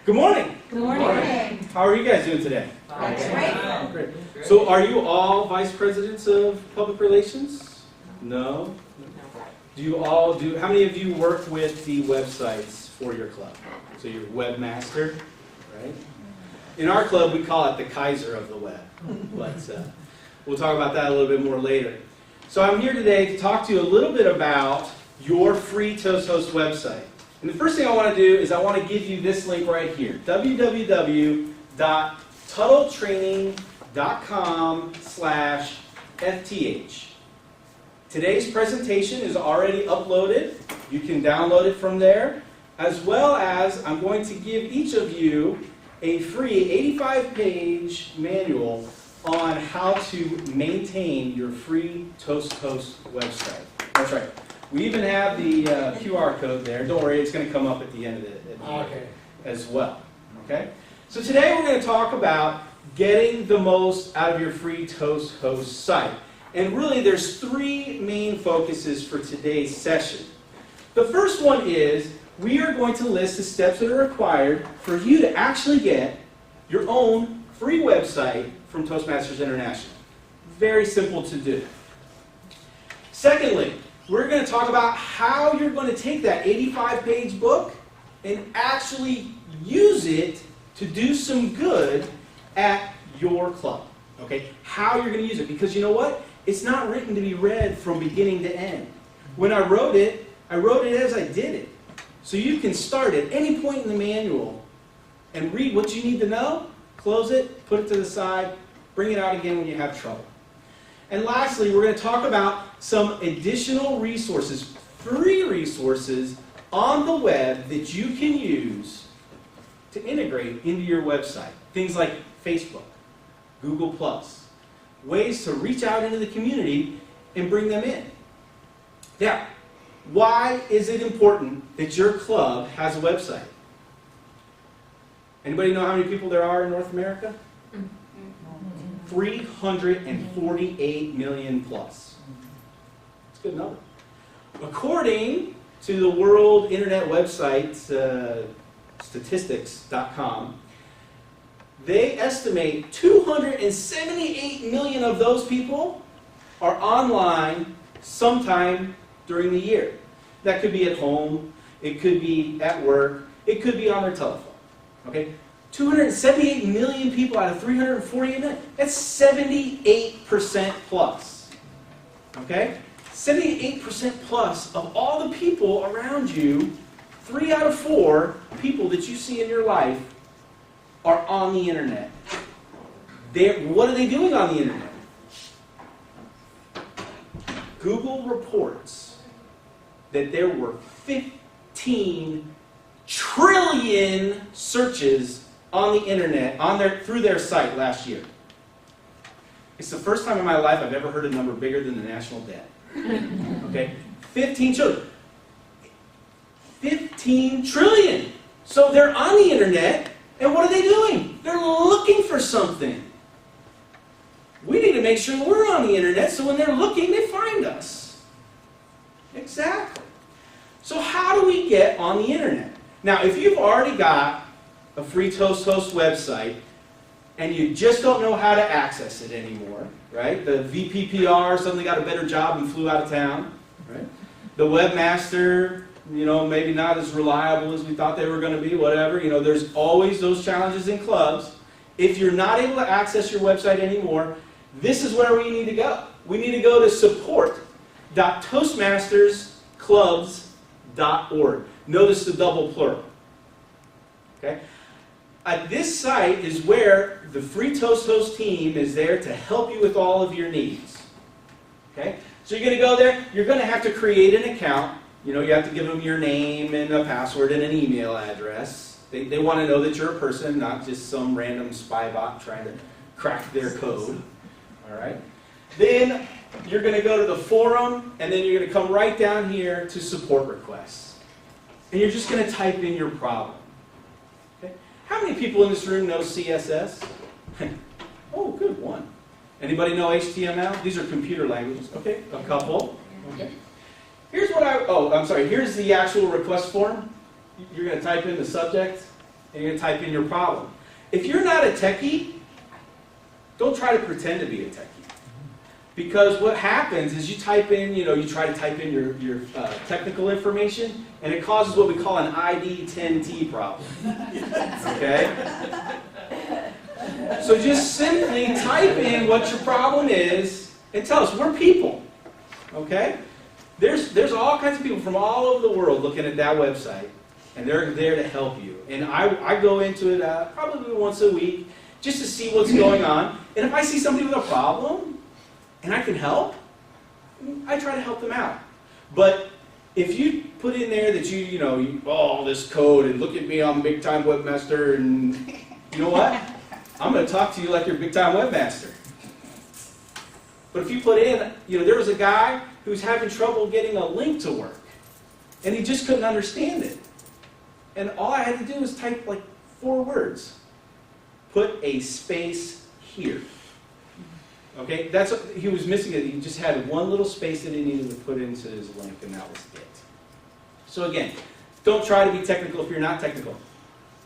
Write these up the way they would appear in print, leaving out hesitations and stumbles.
Good morning. Good morning. How are you guys doing today? That's Great. So are you all vice presidents of public relations? No? How many of you work with the websites for your club? So you're webmaster, right? In our club, we call it the Kaiser of the web. But we'll talk about that a little bit more later. So I'm here today to talk to you a little bit about your free Toast Host website. And the first thing I want to do is I want to give you this link right here, www.tuttletraining.com/FTH. Today's presentation is already uploaded. You can download it from there, as well as I'm going to give each of you a free 85-page manual on how to maintain your free Toast Host website. That's right. We even have the QR code there. Don't worry, it's going to come up at the end of it as well. Okay? So today we're going to talk about getting the most out of your free Toast Host site. And really there's three main focuses for today's session. The first one is we are going to list the steps that are required for you to actually get your own free website from Toastmasters International. Very simple to do. Secondly, we're going to talk about how you're going to take that 85-page book and actually use it to do some good at your club. Okay? How you're going to use it. Because you know what? It's not written to be read from beginning to end. When I wrote it as I did it. So you can start at any point in the manual and read what you need to know, close it, put it to the side, bring it out again when you have trouble. And lastly, we're going to talk about some additional resources, free resources on the web that you can use to integrate into your website. Things like Facebook, Google+, ways to reach out into the community and bring them in. Now, why is it important that your club has a website? Anybody know how many people there are in North America? 348 million plus. It's a good number. According to the World Internet website, statistics.com, they estimate 278 million of those people are online sometime during the year. That could be at home, it could be at work, it could be on their telephone. Okay? 278 million people out of 348 million. That's 78% plus. Okay? 78% plus of all the people around you, 3 out of 4 people that you see in your life are on the internet. What are they doing on the internet? Google reports that there were 15 trillion searches on the internet, through their site last year. It's the first time in my life I've ever heard a number bigger than the national debt. Okay? 15 trillion. 15 trillion! So they're on the internet, and what are they doing? They're looking for something. We need to make sure we're on the internet so when they're looking, they find us. Exactly. So how do we get on the internet? Now, if you've already got a free Toast Host website, and you just don't know how to access it anymore, right? The VPPR suddenly got a better job and flew out of town, right? The webmaster, maybe not as reliable as we thought they were going to be, whatever. There's always those challenges in clubs. If you're not able to access your website anymore, this is where we need to go. We need to go to support.toastmastersclubs.org. Notice the double plural. Okay? This site is where the free Toast Host team is there to help you with all of your needs. Okay? So you're going to go there. You're going to have to create an account. You have to give them your name and a password and an email address. They want to know that you're a person, not just some random spy bot trying to crack their code. All right? Then you're going to go to the forum, and then you're going to come right down here to support requests. And you're just going to type in your problem. How many people in this room know CSS? Oh, good one. Anybody know HTML? These are computer languages. Okay, a couple. Okay. Here's the actual request form. You're going to type in the subject, and you're going to type in your problem. If you're not a techie, don't try to pretend to be a techie. Because what happens is you type in, you try to type in your technical information, and it causes what we call an ID 10T problem. Okay? So just simply type in what your problem is and tell us. We're people. Okay? There's all kinds of people from all over the world looking at that website, and they're there to help you. And I go into it probably once a week just to see what's going on. And if I see somebody with a problem, and I can help, I try to help them out. But if you put in there that all this code and look at me, I'm a big-time webmaster, and you know what? I'm going to talk to you like you're a big-time webmaster. But if you put in, there was a guy who's having trouble getting a link to work, and he just couldn't understand it. And all I had to do was type like 4 words. Put a space here. Okay, he was missing it. He just had one little space that he needed to put into his link, and that was it. So again, don't try to be technical if you're not technical.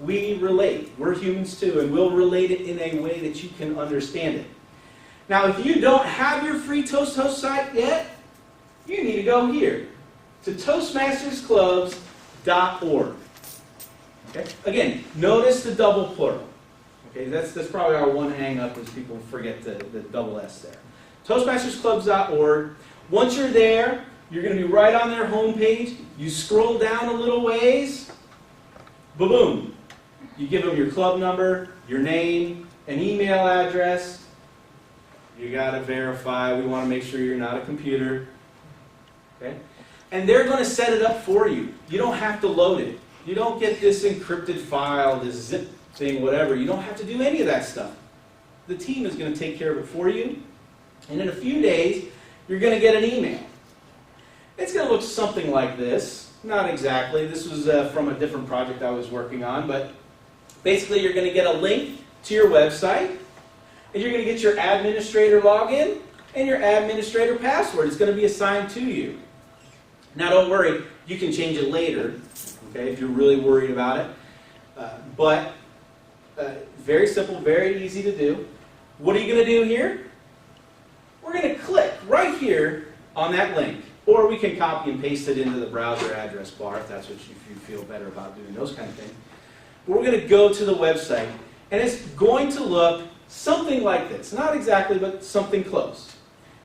We relate. We're humans too, and we'll relate it in a way that you can understand it. Now, if you don't have your free Toast Host site yet, you need to go here to toastmastersclubs.org. Okay? Again, notice the double plural. Okay, that's probably our one hang-up is people forget the double S there. Toastmastersclubs.org. Once you're there, you're going to be right on their homepage. You scroll down a little ways. Boom. You give them your club number, your name, an email address. You got to verify. We want to make sure you're not a computer. Okay? And they're going to set it up for you. You don't have to load it. You don't get this encrypted file, this zip thing, whatever. You don't have to do any of that stuff. The team is going to take care of it for you. And in a few days, you're going to get an email. It's going to look something like this. Not exactly. This was from a different project I was working on. But basically, you're going to get a link to your website. And you're going to get your administrator login and your administrator password. It's going to be assigned to you. Now, don't worry. You can change it later, okay, if you're really worried about it. But very simple, very easy to do. What are you going to do here? We're going to click right here on that link. Or we can copy and paste it into the browser address bar if that's what you feel better about doing, those kind of things. We're going to go to the website, and it's going to look something like this. Not exactly, but something close.